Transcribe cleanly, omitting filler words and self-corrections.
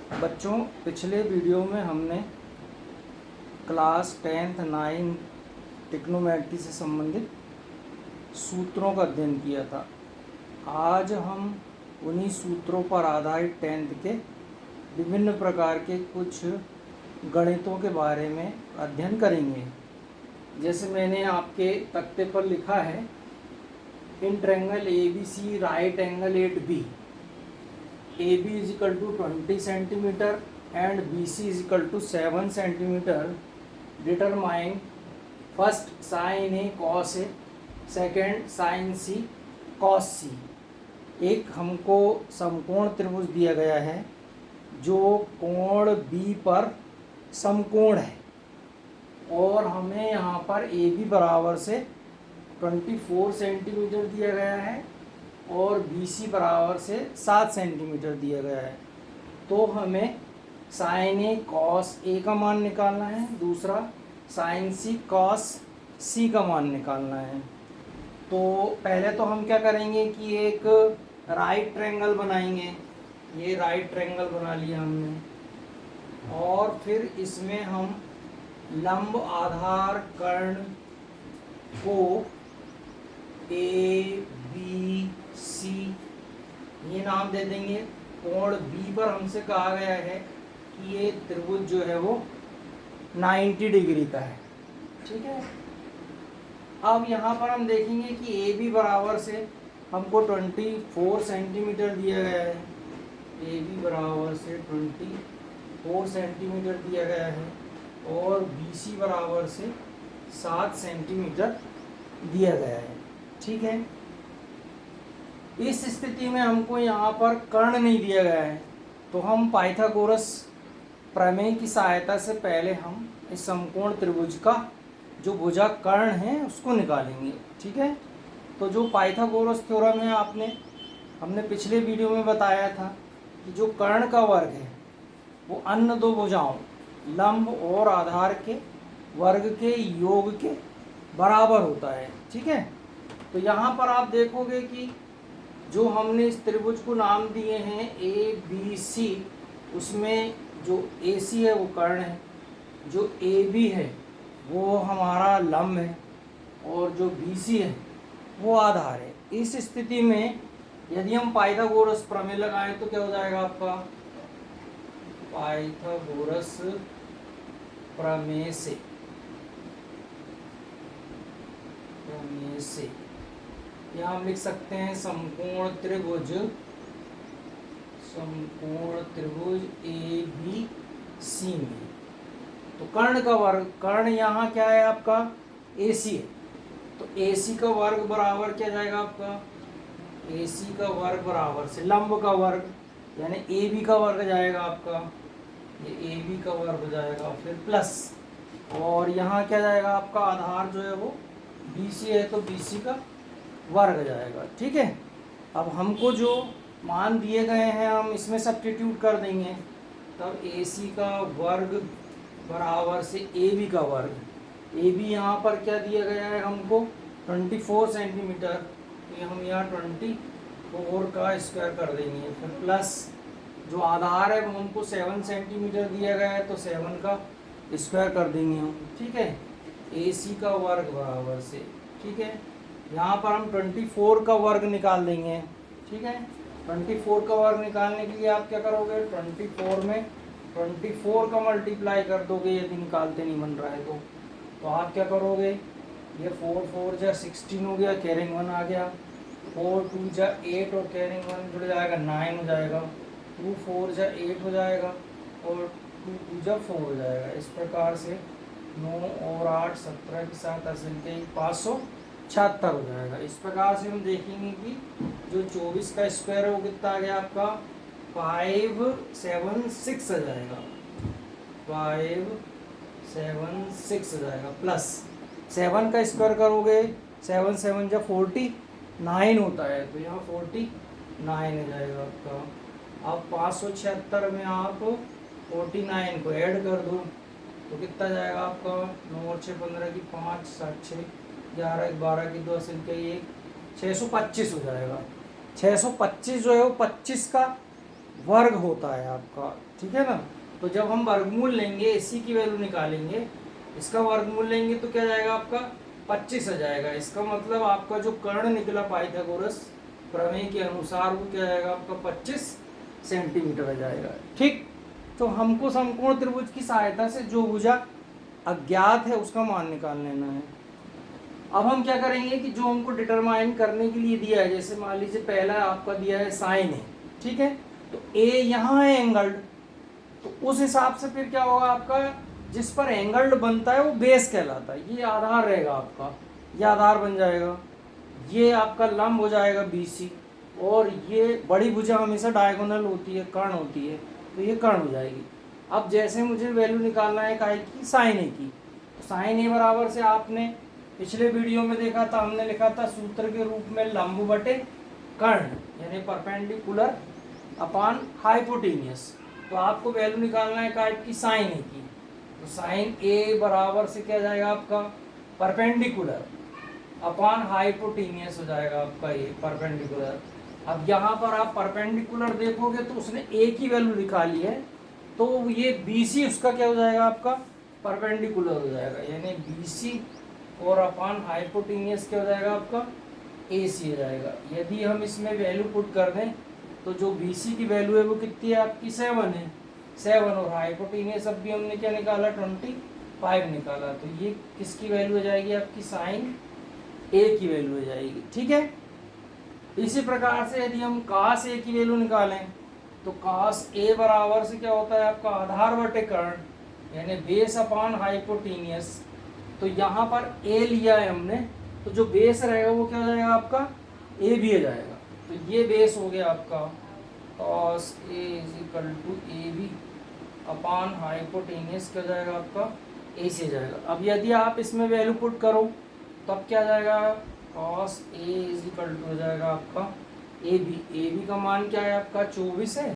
बच्चों, पिछले वीडियो में हमने क्लास 10th 9 ट्रिग्नोमेट्री से संबंधित सूत्रों का अध्ययन किया था। आज हम उन्हीं सूत्रों पर आधारित 10th के विभिन्न प्रकार के कुछ गणितों के बारे में अध्ययन करेंगे। जैसे मैंने आपके तख्ते पर लिखा है, in triangle ABC right angle at B, AB is equal to 20 centimeter and BC is equal to 7 centimeter. Determine first sin A cos A, second sin C cos C। एक हमको समकोण त्रिभुज दिया गया है जो कोण B पर समकोण है और हमें यहाँ पर AB बराबर से 24 सेंटीमीटर दिया गया है और BC बराबर से 7 सेंटीमीटर दिया गया है। तो हमें साइन ए कॉस ए का मान निकालना है, दूसरा साइन सी कॉस सी का मान निकालना है। तो पहले तो हम क्या करेंगे कि एक राइट ट्रायंगल बनाएंगे। ये राइट ट्रायंगल बना लिया हमने और फिर इसमें हम लंब आधार कर्ण को ए बी सी ये नाम दे देंगे। कोण बी पर हमसे कहा गया है कि ये त्रिभुज जो है वो 90 डिग्री का है, ठीक है। अब यहाँ पर हम देखेंगे कि ए बी बराबर से हमको 24 सेंटीमीटर दिया गया है। ए बी बराबर से 24 सेंटीमीटर दिया गया है और बी सी बराबर से 7 सेंटीमीटर दिया गया है, ठीक है। इस स्थिति में हमको यहाँ पर कर्ण नहीं दिया गया है, तो हम पाइथागोरस प्रमेय की सहायता से पहले हम इस समकोण त्रिभुज का जो भुजा कर्ण है उसको निकालेंगे, ठीक है। तो जो पाइथागोरस थ्योरम है हमने पिछले वीडियो में बताया था कि जो कर्ण का वर्ग है वो अन्य दो भुजाओं लंब और आधार के वर्ग के योग के बराबर होता है, ठीक है। तो यहाँ पर आप देखोगे कि जो हमने इस त्रिभुज को नाम दिए हैं ए बी सी, उसमें जो ए सी है वो कर्ण है, जो ए बी है वो हमारा लंब है और जो बी सी है वो आधार है। इस स्थिति में यदि हम पाइथागोरस प्रमेय लगाएं तो क्या हो जाएगा आपका, पाइथागोरस प्रमेय से यहाँ हम लिख सकते हैं समकोण त्रिभुज ए बी सी में। तो कर्ण का वर्ग, कर्ण यहाँ क्या है आपका ए सी है, तो ए सी का वर्ग बराबर क्या जाएगा आपका, ए सी का वर्ग बराबर से लंब का वर्ग यानी ए बी का वर्ग जाएगा आपका, ये ए बी का वर्ग जाएगा, फिर प्लस और यहाँ क्या जाएगा आपका आधार जो है वो बी सी है तो बी सी का वर्ग जाएगा, ठीक है। अब हमको जो मान दिए गए हैं हम इसमें सब्स्टिट्यूट कर देंगे, तब ए सी का वर्ग बराबर से ए बी का वर्ग। ए बी यहाँ पर क्या दिया गया है हमको 24 सेंटीमीटर, तो हम यहाँ 24 का स्क्वायर कर देंगे, फिर प्लस जो आधार है वो हमको 7 सेंटीमीटर दिया गया है तो 7 का स्क्वायर कर देंगे हम, ठीक है। ए सी का वर्ग बराबर से, ठीक है। यहाँ पर हम 24 का वर्ग निकाल देंगे, ठीक है। 24 का वर्ग निकालने के लिए आप क्या करोगे, 24 में 24 का मल्टीप्लाई कर दोगे यदि निकालते नहीं बन रहा है तो आप क्या करोगे, ये 4 4 जा 16 हो गया, कैरिंग 1 आ गया, 4 2 जा 8 और कैरिंग 1 जुड़ जाएगा 9 हो जाएगा, 2 4 जा 8 हो जाएगा और 2 2 जा 4 हो जाएगा। इस प्रकार से 9 और 8 17 के साथ असल के 576 हो जाएगा। इस प्रकार से हम देखेंगे कि जो 24 का स्क्वायर है वो कितना आ गया आपका 576 आ जाएगा, 576 आ जाएगा, प्लस 7 का स्क्वायर करोगे 7 7 जब 49 होता है तो यहाँ 49 आ जाएगा आपका। अब 576 में आप 49 को ऐड कर दो तो कितना जाएगा आपका, 9 और 6 15 की 5 7 6 11 12 की 2 असल के 1 625 हो जाएगा। 625 जो है वो 25 का वर्ग होता है आपका, ठीक है ना। तो जब हम वर्गमूल लेंगे, AC की वैल्यू निकालेंगे, इसका वर्गमूल लेंगे तो क्या जाएगा आपका 25 आ जाएगा। इसका मतलब आपका जो कर्ण निकला पाइथागोरस प्रमेय के अनुसार वो क्या जाएगा आपका 25 सेंटीमीटर आ जाएगा, ठीक। तो हमको समकोण त्रिभुज की सहायता से जो भुजा अज्ञात है उसका मान निकाल लेना है। अब हम क्या करेंगे कि जो हमको डिटरमाइन करने के लिए दिया है, जैसे मान लीजिए पहला आपका दिया है साइन है, ठीक है, तो ए यहाँ है एंगल्ड, तो उस हिसाब से फिर क्या होगा आपका, जिस पर एंगल्ड बनता है वो बेस कहलाता है। ये आधार रहेगा आपका, ये आधार बन जाएगा, ये आपका लंब हो जाएगा BC, और ये बड़ी भुजा हमेशा डायगोनल होती है, कर्ण होती है, तो ये कर्ण हो जाएगी। अब जैसे मुझे वैल्यू निकालना है काय की, साइन ए की, साइन ए बराबर से आपने पिछले वीडियो में देखा था, हमने लिखा था सूत्र के रूप में लंब बटे कर्ण, यानी परपेंडिकुलर अपॉन हाइपोटेनियस। तो आपको वैल्यू निकालना है काय की, साइन ए की, तो साइन ए बराबर से क्या जाएगा आपका परपेंडिकुलर अपॉन हाइपोटेनियस हो जाएगा आपका ये परपेंडिकुलर। अब यहाँ पर आप परपेंडिकुलर देखोगे तो उसने ए की वैल्यू निकाली है, तो ये BC उसका क्या हो जाएगा आपका परपेंडिकुलर हो जाएगा, यानी BC और अपॉन हाइपोटेनियस क्या हो जाएगा आपका AC हो जाएगा। यदि हम इसमें वैल्यू पुट कर दें तो जो BC की वैल्यू है वो कितनी है आपकी 7 है, 7, और हाइपोटेनियस अब भी हमने क्या निकाला 25 निकाला, तो ये किसकी वैल्यू हो जाएगी आपकी साइन ए की वैल्यू हो जाएगी, ठीक है। इसी प्रकार से यदि हम कास ए की वैल्यू निकालें तो कास ए बराबर से क्या होता है आपका आधार बटे कर्ण, यानी बेस अपॉन हाइपोटेनियस। तो यहाँ पर ए लिया है हमने, तो जो बेस रहेगा वो क्या हो जाएगा आपका ए भी हो जाएगा, तो ये बेस हो गया आपका cos A = AB upon hypotenuse क्या हो जाएगा आपका ए से जाएगा। अब यदि आप इसमें वैल्यू पुट करो तब क्या जाएगा cos A = हो जाएगा आपका AB, AB का मान क्या है आपका 24 है,